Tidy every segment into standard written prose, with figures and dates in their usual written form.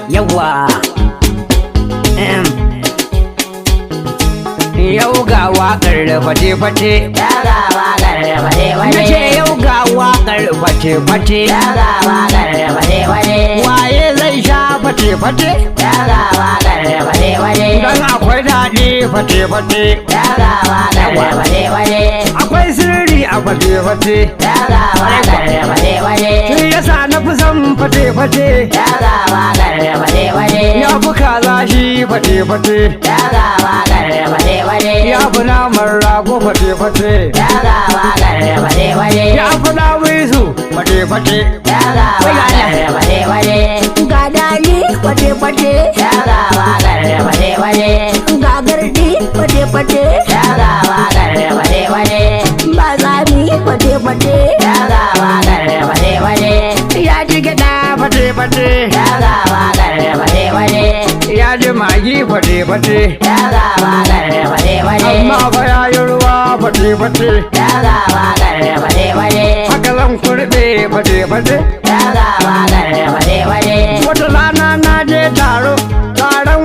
yawa yau ga waƙar fate-fate na ce yau ga waƙar fate-fate waye zai sha fate-fate don akwai daɗi fate-fate akwai sirri a fate-fate shi yasa na fi son fate-fate ya fi kaza shi fate-fate ya fi naman rago fate-fate ya fi dawisu fate-fate ga dali fate-fate ga gardi fate-fate ba zami fate-fate ya ji gyaɗa fate-fate ya ji magi fate-fate amma fa ya yi ruwa fate-fate haka zan kurɓe fate-fate wata rana na je taron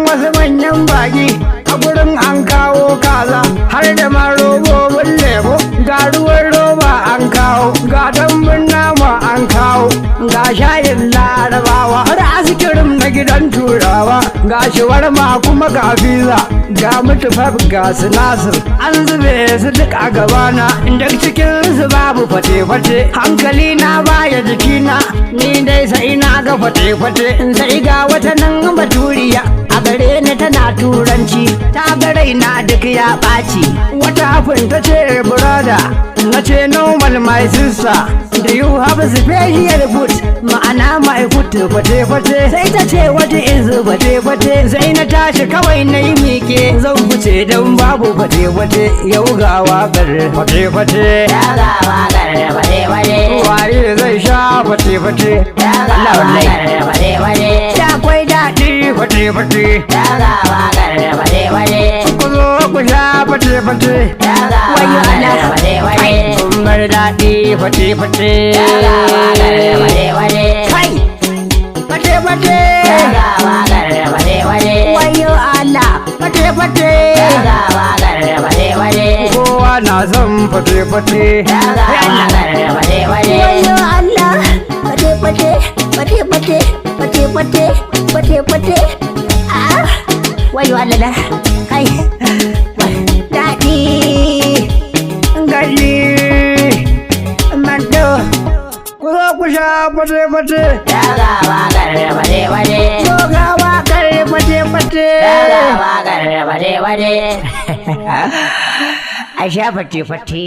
wasu manyan baki a gurin an kawo kaza har da ma robobin lemo ga ruwan roba an kawo ga dambun nama an kawo ga shayin larabawa har askirim na gidan turawa ga shawarma kuma ga fiza ga mutufaf ga sinasir an zube su duk a gabana inda cikin su babu fate-fate hankali na baya jikina ni dai sai na ga fate-fate sai ga wata nan baturiya a gare ni tana turanci ta ga raina duk ya ɓaci wata hafin ta ce brother na ce normal my sister do you have a special food ma'ana my food fate-fate sai ta ce what is fate-fate sai na tashi kawai na yi miƙe zan fice don babu fate-fate yau ga waƙar fate-fate waye zai sha fate-fate Allah wallahi da akwai daɗi fate-fate ku zo ku sha fate-fate wayo Allah kun bar daɗi fate-fate kai fate-fate wayo Allah fate-fate kowa na son fate-fate wayo Allah fate-fate wayo Allah da kai daɗi gari mando ku zo ku sha fate-fate ko ga waƙar fate-fate a sha fate-fate